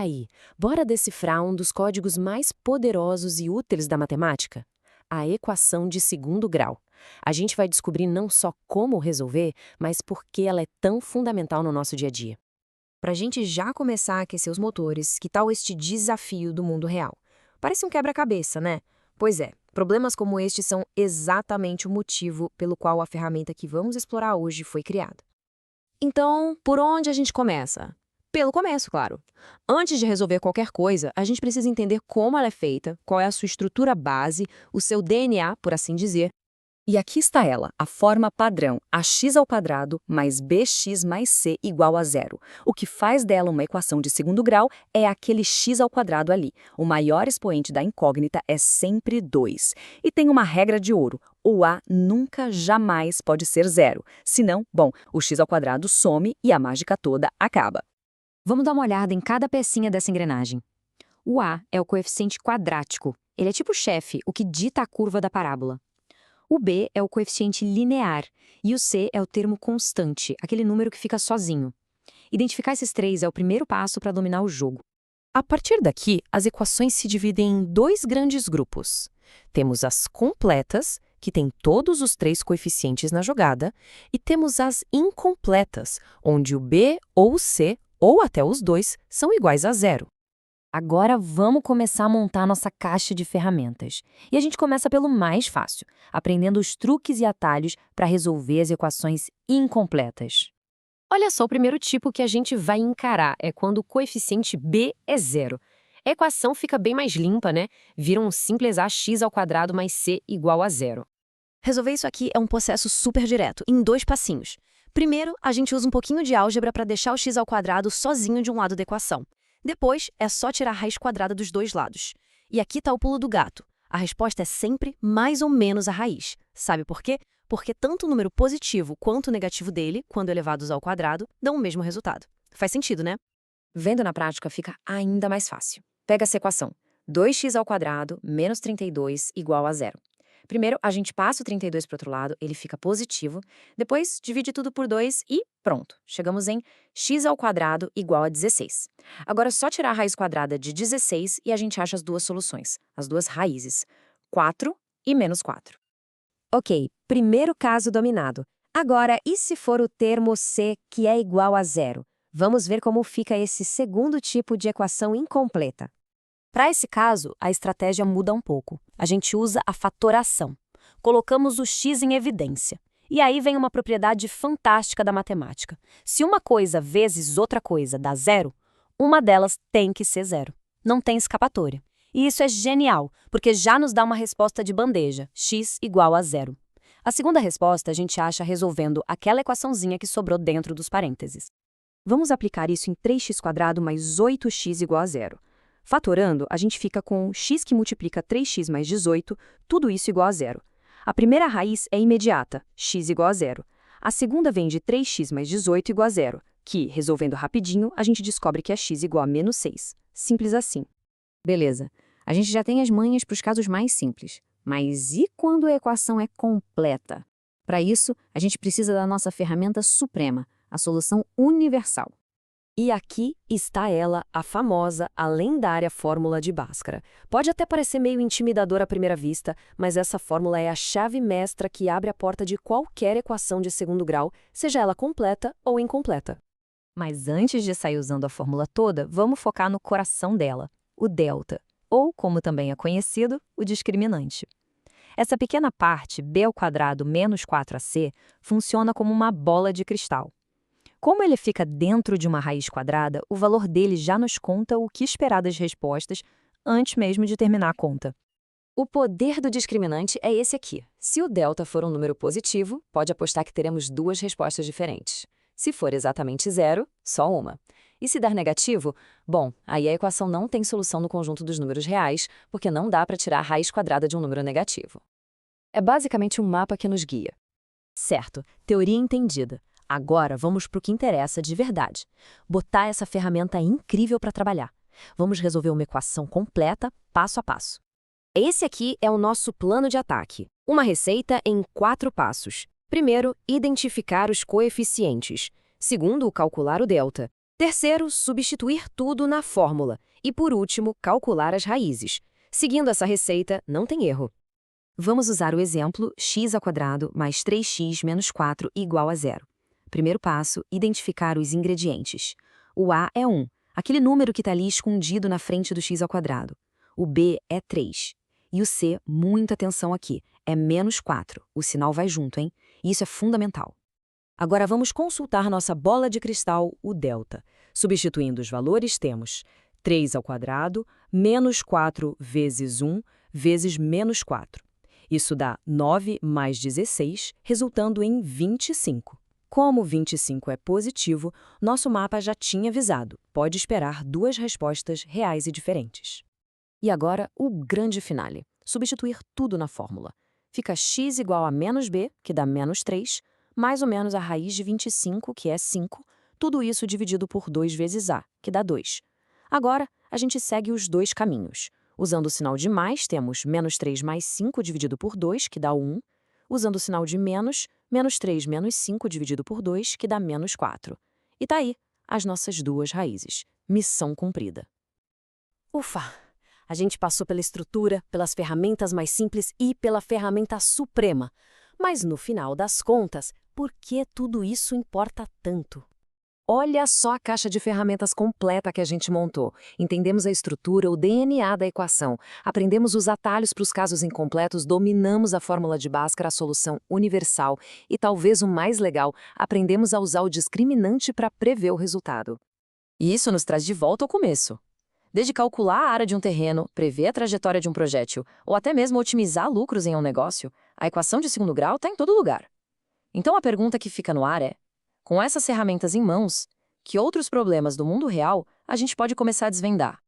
aí, bora decifrar um dos códigos mais poderosos e úteis da matemática? A equação de segundo grau. A gente vai descobrir não só como resolver, mas por que ela é tão fundamental no nosso dia a dia. Para a gente já começar a aquecer os motores, que tal este desafio do mundo real? Parece um quebra-cabeça, né? Pois é, problemas como este são exatamente o motivo pelo qual a ferramenta que vamos explorar hoje foi criada. Então, por onde a gente começa? Pelo começo, claro. Antes de resolver qualquer coisa, a gente precisa entender como ela é feita, qual é a sua estrutura base, o seu DNA, por assim dizer. E aqui está ela, a forma padrão, ax² mais bx mais c igual a zero. O que faz dela uma equação de segundo grau é aquele x² ali. O maior expoente da incógnita é sempre 2. E tem uma regra de ouro, o a nunca, jamais pode ser zero. Senão, bom, o x² some e a mágica toda acaba. Vamos dar uma olhada em cada pecinha dessa engrenagem. O a é o coeficiente quadrático. Ele é tipo o chefe, o que dita a curva da parábola. O b é o coeficiente linear e o c é o termo constante, aquele número que fica sozinho. Identificar esses três é o primeiro passo para dominar o jogo. A partir daqui, as equações se dividem em dois grandes grupos. Temos as completas, que têm todos os três coeficientes na jogada, e temos as incompletas, onde o b ou o c, ou até os dois, são iguais a zero. Agora vamos começar a montar nossa caixa de ferramentas. E a gente começa pelo mais fácil, aprendendo os truques e atalhos para resolver as equações incompletas. Olha só, o primeiro tipo que a gente vai encarar é quando o coeficiente b é zero. A equação fica bem mais limpa, né? Vira um simples ax² mais c igual a zero. Resolver isso aqui é um processo super direto, em 2 passinhos. Primeiro, a gente usa um pouquinho de álgebra para deixar o x² sozinho de um lado da equação. Depois, é só tirar a raiz quadrada dos dois lados. E aqui está o pulo do gato. A resposta é sempre mais ou menos a raiz. Sabe por quê? Porque tanto o número positivo quanto o negativo dele, quando elevados ao quadrado, dão o mesmo resultado. Faz sentido, né? Vendo na prática, fica ainda mais fácil. Pega essa equação. 2x² menos 32 igual a zero. Primeiro, a gente passa o 32 para o outro lado, ele fica positivo. Depois, divide tudo por 2 e pronto. Chegamos em x² igual a 16. Agora é só tirar a raiz quadrada de 16 e a gente acha as duas soluções, as duas raízes. 4 e menos 4. Ok, primeiro caso dominado. Agora, e se for o termo c, que é igual a zero? Vamos ver como fica esse segundo tipo de equação incompleta. Para esse caso, a estratégia muda um pouco. A gente usa a fatoração. Colocamos o x em evidência. E aí vem uma propriedade fantástica da matemática. Se uma coisa vezes outra coisa dá zero, uma delas tem que ser zero. Não tem escapatória. E isso é genial, porque já nos dá uma resposta de bandeja, x igual a zero. A segunda resposta a gente acha resolvendo aquela equaçãozinha que sobrou dentro dos parênteses. Vamos aplicar isso em 3x² mais 8x igual a zero. Fatorando, a gente fica com x que multiplica 3x mais 18, tudo isso igual a zero. A primeira raiz é imediata, x igual a zero. A segunda vem de 3x mais 18 igual a zero, que, resolvendo rapidinho, a gente descobre que é x igual a menos 6. Simples assim. Beleza, a gente já tem as manhas para os casos mais simples. Mas e quando a equação é completa? Para isso, a gente precisa da nossa ferramenta suprema, a solução universal. E aqui está ela, a famosa, a lendária fórmula de Bhaskara. Pode até parecer meio intimidadora à primeira vista, mas essa fórmula é a chave mestra que abre a porta de qualquer equação de segundo grau, seja ela completa ou incompleta. Mas antes de sair usando a fórmula toda, vamos focar no coração dela, o delta, ou, como também é conhecido, o discriminante. Essa pequena parte, b² menos 4ac, funciona como uma bola de cristal. Como ele fica dentro de uma raiz quadrada, o valor dele já nos conta o que esperar das respostas antes mesmo de terminar a conta. O poder do discriminante é esse aqui. Se o delta for um número positivo, pode apostar que teremos duas respostas diferentes. Se for exatamente zero, só uma. E se dar negativo, bom, aí a equação não tem solução no conjunto dos números reais, porque não dá para tirar a raiz quadrada de um número negativo. É basicamente um mapa que nos guia. Certo, teoria entendida. Agora vamos para o que interessa de verdade. Botar essa ferramenta incrível para trabalhar. Vamos resolver uma equação completa, passo a passo. Esse aqui é o nosso plano de ataque. Uma receita em 4 passos. Primeiro, identificar os coeficientes. Segundo, calcular o delta. Terceiro, substituir tudo na fórmula. E por último, calcular as raízes. Seguindo essa receita, não tem erro. Vamos usar o exemplo x² mais 3x menos 4 igual a 0. Primeiro passo, identificar os ingredientes. O A é 1, aquele número que está ali escondido na frente do x². O B é 3. E o C, muita atenção aqui, é menos 4. O sinal vai junto, hein? Isso é fundamental. Agora vamos consultar nossa bola de cristal, o delta. Substituindo os valores, temos 3² menos 4 vezes 1 vezes menos 4. Isso dá 9 mais 16, resultando em 25. Como 25 é positivo, nosso mapa já tinha avisado. Pode esperar duas respostas reais e diferentes. E agora, o grande finale. Substituir tudo na fórmula. Fica x igual a menos b, que dá menos 3, mais ou menos a raiz de 25, que é 5, tudo isso dividido por 2 vezes a, que dá 2. Agora, a gente segue os dois caminhos. Usando o sinal de mais, temos menos 3 mais 5 dividido por 2, que dá 1. Usando o sinal de menos, menos 3 menos 5 dividido por 2, que dá menos 4. E tá aí, as nossas duas raízes. Missão cumprida. Ufa! A gente passou pela estrutura, pelas ferramentas mais simples e pela ferramenta suprema. Mas no final das contas, por que tudo isso importa tanto? Olha só a caixa de ferramentas completa que a gente montou. Entendemos a estrutura, o DNA da equação. Aprendemos os atalhos para os casos incompletos, dominamos a fórmula de Bhaskara, a solução universal. E talvez o mais legal, aprendemos a usar o discriminante para prever o resultado. E isso nos traz de volta ao começo. Desde calcular a área de um terreno, prever a trajetória de um projétil, ou até mesmo otimizar lucros em um negócio, a equação de segundo grau está em todo lugar. Então a pergunta que fica no ar é, com essas ferramentas em mãos, que outros problemas do mundo real a gente pode começar a desvendar?